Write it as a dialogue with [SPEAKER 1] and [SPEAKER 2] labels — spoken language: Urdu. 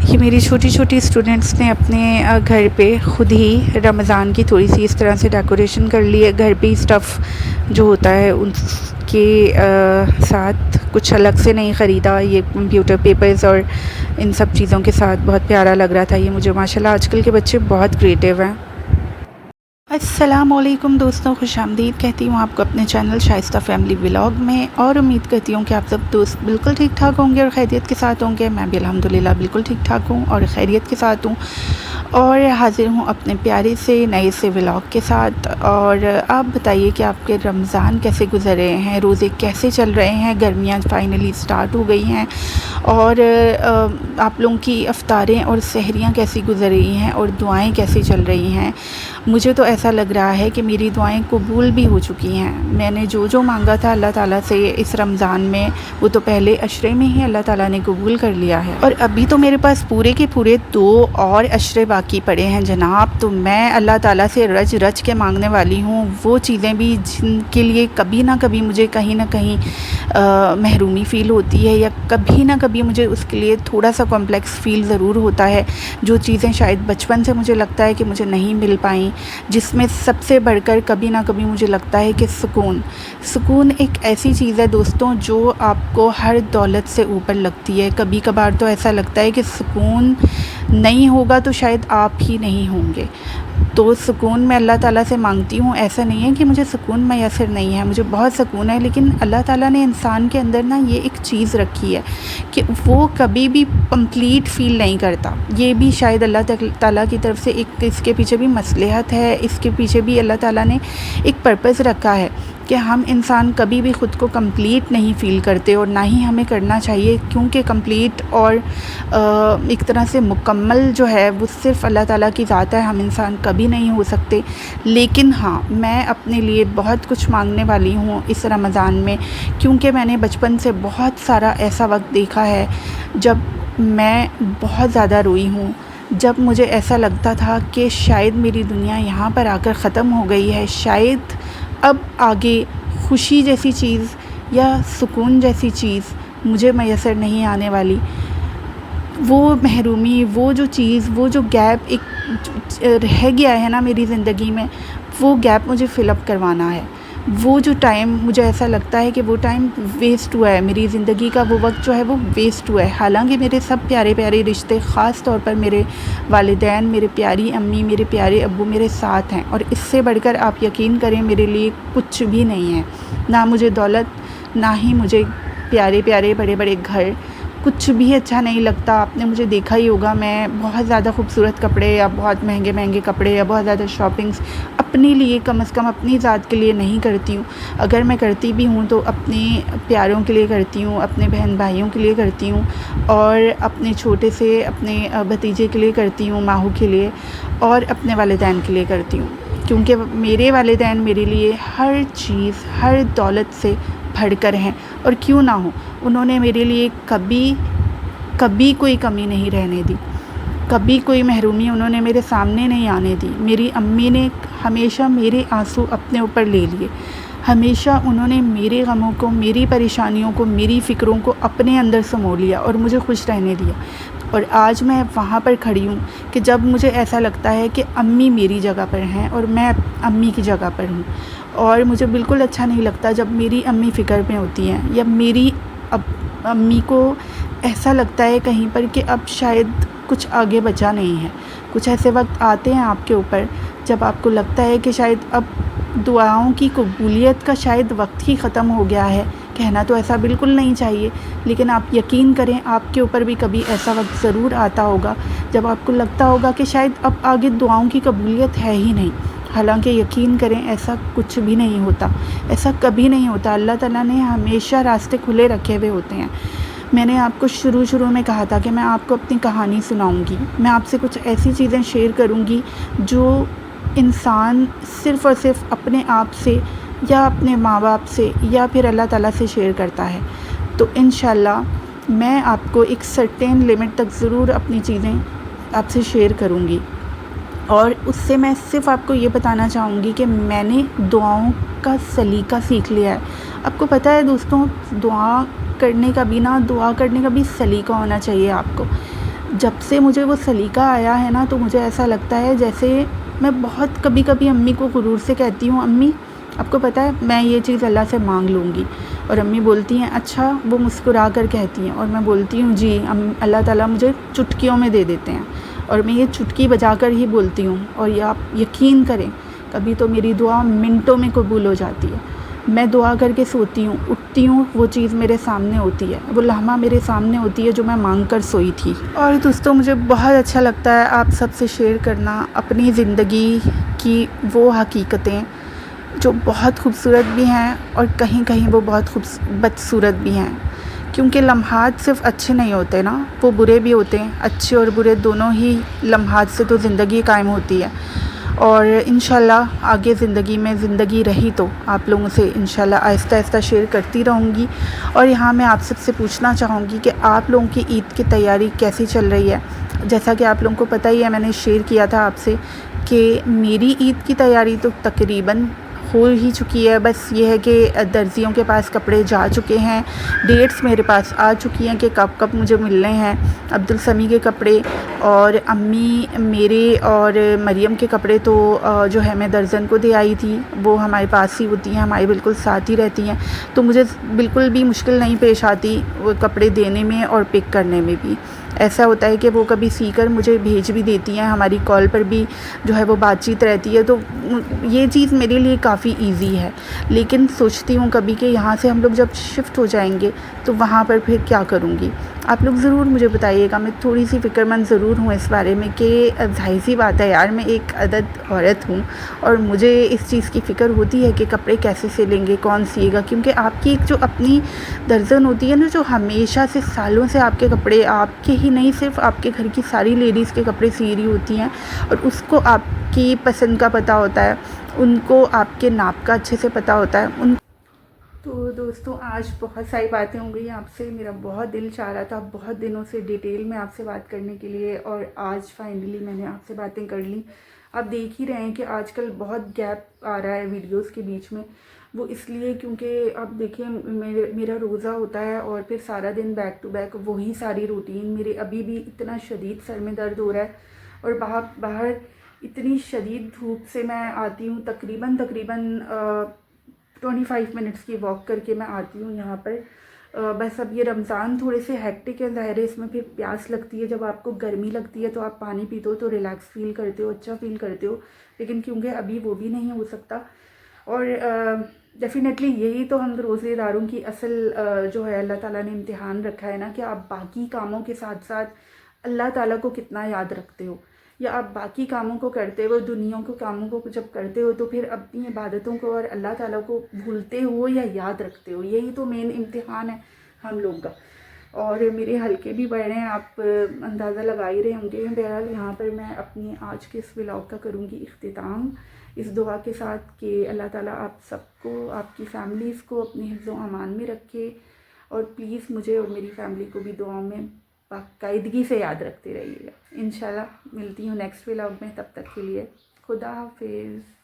[SPEAKER 1] یہ میری چھوٹی چھوٹی اسٹوڈنٹس نے اپنے گھر پہ خود ہی رمضان کی تھوڑی سی اس طرح سے ڈیکوریشن کر لی ہے. گھر پہ ہی اسٹف جو ہوتا ہے ان کے ساتھ کچھ الگ سے نہیں خریدا. یہ کمپیوٹر پیپرز اور ان سب چیزوں کے ساتھ بہت پیارا لگ رہا تھا. یہ مجھے ماشاءاللہ آج کل کے بچے بہت کریٹیو ہیں. السلام علیکم دوستوں، خوش آمدید کہتی ہوں آپ کو اپنے چینل شائستہ فیملی ولاگ میں، اور امید کرتی ہوں کہ آپ سب دوست بالکل ٹھیک ٹھاک ہوں گے اور خیریت کے ساتھ ہوں گے. میں بھی الحمدللہ بالکل ٹھیک ٹھاک ہوں اور خیریت کے ساتھ ہوں، اور حاضر ہوں اپنے پیارے سے نئے سے ولاگ کے ساتھ. اور آپ بتائیے کہ آپ کے رمضان کیسے گزر رہے ہیں، روزے کیسے چل رہے ہیں. گرمیاں فائنلی سٹارٹ ہو گئی ہیں، اور آپ لوگوں کی افطاریں اور سحریاں کیسی گزر رہی ہیں اور دعائیں کیسی چل رہی ہیں. مجھے تو ایسا لگ رہا ہے کہ میری دعائیں قبول بھی ہو چکی ہیں. میں نے جو مانگا تھا اللہ تعالیٰ سے اس رمضان میں، وہ تو پہلے عشرے میں ہی اللہ تعالیٰ نے قبول کر لیا ہے. اور ابھی تو میرے پاس پورے کے پورے 2 اور عشرے باقی پڑے ہیں جناب. تو میں اللہ تعالیٰ سے رج کے مانگنے والی ہوں وہ چیزیں بھی جن کے لیے کبھی نہ کبھی مجھے کہیں نہ کہیں محرومی فیل ہوتی ہے، یا کبھی نہ کبھی مجھے اس کے لیے تھوڑا سا کمپلیکس فیل ضرور ہوتا ہے. جو چیزیں شاید بچپن سے مجھے لگتا ہے کہ مجھے نہیں مل پائیں، جس میں سب سے بڑھ کر کبھی نہ کبھی مجھے لگتا ہے کہ سکون ایک ایسی چیز ہے دوستوں جو آپ کو ہر دولت سے اوپر لگتی ہے. کبھی کبھار تو ایسا لگتا ہے کہ سکون نہیں ہوگا تو شاید آپ ہی نہیں ہوں گے. تو سکون میں اللہ تعالیٰ سے مانگتی ہوں. ایسا نہیں ہے کہ مجھے سکون میسر نہیں ہے، مجھے بہت سکون ہے، لیکن اللہ تعالیٰ نے انسان کے اندر نا یہ ایک چیز رکھی ہے کہ وہ کبھی بھی کمپلیٹ فیل نہیں کرتا. یہ بھی شاید اللہ تعالیٰ کی طرف سے ایک اس کے پیچھے بھی مصلحت ہے، اس کے پیچھے بھی اللہ تعالیٰ نے ایک پرپز رکھا ہے کہ ہم انسان کبھی بھی خود کو کمپلیٹ نہیں فیل کرتے، اور نہ ہی ہمیں کرنا چاہیے، کیونکہ کمپلیٹ اور ایک طرح سے مکمل جو ہے وہ صرف اللہ تعالیٰ کی ذات ہے. ہم انسان کبھی نہیں ہو سکتے. لیکن ہاں، میں اپنے لیے بہت کچھ مانگنے والی ہوں اس رمضان میں، کیونکہ میں نے بچپن سے بہت سارا ایسا وقت دیکھا ہے جب میں بہت زیادہ روئی ہوں، جب مجھے ایسا لگتا تھا کہ شاید میری دنیا یہاں پر آ کر ختم ہو گئی ہے، شاید اب آگے خوشی جیسی چیز یا سکون جیسی چیز مجھے میسر نہیں آنے والی. وہ محرومی، وہ جو چیز، وہ جو گیپ ایک رہ گیا ہے نا میری زندگی میں، وہ گیپ مجھے فل اپ کروانا ہے. وہ جو ٹائم مجھے ایسا لگتا ہے کہ وہ ٹائم ویسٹ ہوا ہے، میری زندگی کا وہ وقت جو ہے وہ ویسٹ ہوا ہے. حالانکہ میرے سب پیارے پیارے رشتے، خاص طور پر میرے والدین، میرے پیاری امی، میرے پیارے ابو میرے ساتھ ہیں، اور اس سے بڑھ کر آپ یقین کریں میرے لیے کچھ بھی نہیں ہے. نہ مجھے دولت، نہ ہی مجھے پیارے پیارے بڑے بڑے گھر، کچھ بھی اچھا نہیں لگتا. آپ نے مجھے دیکھا ہی ہوگا، میں بہت زیادہ خوبصورت کپڑے یا بہت مہنگے کپڑے یا بہت زیادہ شاپنگز اپنے لیے، کم از کم اپنی ذات کے لیے نہیں کرتی ہوں. اگر میں کرتی بھی ہوں تو اپنے پیاروں کے لیے کرتی ہوں، اپنے بہن بھائیوں کے لیے کرتی ہوں، اور اپنے چھوٹے سے اپنے بھتیجے کے لیے کرتی ہوں، ماہو کے لیے، اور اپنے والدین کے لیے کرتی ہوں. کیونکہ میرے والدین میرے لیے ہر چیز، ہر دولت سے بڑھ کر ہیں. اور کیوں نہ ہو، انہوں نے میرے لیے کبھی کوئی کمی نہیں رہنے دی، کبھی کوئی محرومی انہوں نے میرے سامنے نہیں آنے دی. میری امی نے ہمیشہ میرے آنسو اپنے اوپر لے لیے، ہمیشہ انہوں نے میرے غموں کو، میری پریشانیوں کو، میری فکروں کو اپنے اندر سمو لیا اور مجھے خوش رہنے دیا. اور آج میں وہاں پر کھڑی ہوں کہ جب مجھے ایسا لگتا ہے کہ امی میری جگہ پر ہیں اور میں امی کی جگہ پر ہوں، اور مجھے بالکل اچھا نہیں لگتا جب میری امی فکر میں ہوتی ہیں، یا میری امی کو ایسا لگتا ہے کہیں پر کہ اب شاید کچھ آگے بچا نہیں ہے. کچھ ایسے وقت آتے ہیں آپ کے اوپر جب آپ کو لگتا ہے کہ شاید اب دعاؤں کی قبولیت کا شاید وقت ہی ختم ہو گیا ہے. کہنا تو ایسا بالکل نہیں چاہیے، لیکن آپ یقین کریں آپ کے اوپر بھی کبھی ایسا وقت ضرور آتا ہوگا جب آپ کو لگتا ہوگا کہ شاید اب آگے دعاؤں کی قبولیت ہے ہی نہیں. حالانکہ یقین کریں ایسا کچھ بھی نہیں ہوتا، ایسا کبھی نہیں ہوتا. اللہ تعالیٰ نے ہمیشہ راستے کھلے رکھے ہوئے ہوتے ہیں. میں نے آپ کو شروع میں کہا تھا کہ میں آپ کو اپنی کہانی سناؤں گی، میں آپ سے کچھ ایسی چیزیں شیئر کروں گی جو انسان صرف اور صرف اپنے آپ سے یا اپنے ماں باپ سے یا پھر اللہ تعالیٰ سے شیئر کرتا ہے. تو انشاءاللہ میں آپ کو ایک سرٹین لمٹ تک ضرور اپنی چیزیں آپ سے شیئر کروں گی. اور اس سے میں صرف آپ کو یہ بتانا چاہوں گی کہ میں نے دعاؤں کا سلیقہ سیکھ لیا ہے. آپ کو پتہ ہے دوستوں، دعا کرنے کا بھی سلیقہ ہونا چاہیے آپ کو. جب سے مجھے وہ سلیقہ آیا ہے نا تو مجھے ایسا لگتا ہے جیسے میں بہت کبھی کبھی امی کو غرور سے کہتی ہوں امی آپ کو پتہ ہے میں یہ چیز اللہ سے مانگ لوں گی، اور امی بولتی ہیں اچھا، وہ مسکرا کر کہتی ہیں، اور میں بولتی ہوں جی اللہ تعالیٰ مجھے چٹکیوں میں دے دیتے ہیں، اور میں یہ چٹکی بجا کر ہی بولتی ہوں، اور یہ آپ یقین کریں کبھی تو میری دعا منٹوں میں قبول ہو جاتی ہے۔ میں دعا کر کے سوتی ہوں، اٹھتی ہوں، وہ چیز میرے سامنے ہوتی ہے، وہ لمحہ میرے سامنے ہوتی ہے جو میں مانگ کر سوئی تھی۔ اور دوستوں مجھے بہت اچھا لگتا ہے آپ سب سے شیئر کرنا اپنی زندگی کی وہ حقیقتیں جو بہت خوبصورت بھی ہیں اور کہیں کہیں وہ بہت بدصورت بھی ہیں، کیونکہ لمحات صرف اچھے نہیں ہوتے نا، وہ برے بھی ہوتے ہیں، اچھے اور برے دونوں ہی لمحات سے تو زندگی قائم ہوتی ہے۔ اور انشاءاللہ آگے زندگی میں زندگی رہی تو آپ لوگوں سے انشاءاللہ آہستہ آہستہ شیئر کرتی رہوں گی۔ اور یہاں میں آپ سب سے پوچھنا چاہوں گی کہ آپ لوگوں کی عید کی تیاری کیسی چل رہی ہے؟ جیسا کہ آپ لوگوں کو پتہ ہی ہے، میں نے شیئر کیا تھا آپ سے کہ میری عید کی تیاری تو تقریباً ہو ہی چکی ہے، بس یہ ہے کہ درزیوں کے پاس کپڑے جا چکے ہیں، ڈیٹس میرے پاس آ چکی ہیں کہ کب کب مجھے ملنے ہیں، عبدالسمیع کے کپڑے اور امی میرے اور مریم کے کپڑے تو جو ہے میں درزن کو دے آئی تھی، وہ ہمارے پاس ہی ہوتی ہیں، ہمارے بالکل ساتھ ہی رہتی ہیں، تو مجھے بالکل بھی مشکل نہیں پیش آتی وہ کپڑے دینے میں اور پک کرنے میں بھی۔ ایسا ہوتا ہے کہ وہ کبھی سی کر مجھے بھیج بھی دیتی ہیں، ہماری کال پر بھی جو ہے وہ بات چیت رہتی ہے، تو یہ چیز میرے لیے کافی ایزی ہے۔ لیکن سوچتی ہوں کبھی کہ یہاں سے ہم لوگ جب شفٹ ہو جائیں گے تو وہاں پر پھر کیا کروں گی؟ آپ لوگ ضرور مجھے بتائیے گا، میں تھوڑی سی فکر مند ضرور ہوں اس بارے میں کہ ظاہر سی بات ہے یار، میں ایک عدد عورت ہوں اور مجھے اس چیز کی فکر ہوتی ہے کہ کپڑے کیسے سلیں گے، کون سیے گا، کیونکہ آپ کی ایک جو اپنی درزن ہوتی ہے نا، جو ہمیشہ سے سالوں سے آپ کے کپڑے، آپ کے ہی نہیں صرف آپ کے گھر کی ساری لیڈیز کے کپڑے سی رہی ہوتی ہیں، اور اس کو آپ کی پسند کا پتہ ہوتا ہے، ان کو آپ کے ناپ کا اچھے سے پتہ ہوتا ہے۔ تو دوستوں آج بہت ساری باتیں ہو گئی آپ سے، میرا بہت دل چاہ رہا تھا بہت دنوں سے ڈیٹیل میں آپ سے بات کرنے کے لیے، اور آج فائنلی میں نے آپ سے باتیں کر لیں۔ آپ دیکھ ہی رہے ہیں کہ آج کل بہت گیپ آ رہا ہے ویڈیوز کے بیچ میں، وہ اس لیے کیونکہ آپ دیکھیں میرا روزہ ہوتا ہے اور پھر سارا دن بیک ٹو بیک وہی ساری روٹین، میرے ابھی بھی اتنا شدید سر میں درد ہو رہا ہے، اور باہر اتنی شدید دھوپ سے میں آتی ہوں، تقریباً 25 منٹس کی واک کر کے میں آتی ہوں یہاں پر۔ بس اب یہ رمضان تھوڑے سے ہیکٹک ہے، ظاہر ہے اس میں پھر پیاس لگتی ہے، جب آپ کو گرمی لگتی ہے تو آپ پانی پیتے ہو تو ریلیکس فیل کرتے ہو، اچھا فیل کرتے ہو، لیکن کیونکہ ابھی وہ بھی نہیں ہو سکتا، اور ڈیفینیٹلی یہی تو ہم روزے داروں کی اصل جو ہے اللہ تعالیٰ نے امتحان رکھا ہے نا، کہ آپ باقی کاموں کے ساتھ ساتھ اللہ تعالیٰ کو کتنا یاد رکھتے ہو، یا آپ باقی کاموں کو کرتے ہوئے دنیا کے کاموں کو جب کرتے ہو تو پھر اپنی عبادتوں کو اور اللہ تعالیٰ کو بھولتے ہو یا یاد رکھتے ہو، یہی تو مین امتحان ہے ہم لوگ کا۔ اور میرے حلقے بھی بڑھ رہے ہیں، آپ اندازہ لگا ہی رہے ہوں گے۔ بہرحال یہاں پر میں اپنی آج کے اس ولاگ کا کروں گی اختتام اس دعا کے ساتھ کہ اللہ تعالیٰ آپ سب کو، آپ کی فیملیز کو اپنے حفظ و امان میں رکھے، اور پلیز مجھے اور میری فیملی کو بھی دعاؤں میں باقاعدگی سے یاد رکھتے رہیے گا۔ انشاءاللہ ملتی ہوں نیکسٹ ولاگ میں، تب تک کے لیے خدا حافظ۔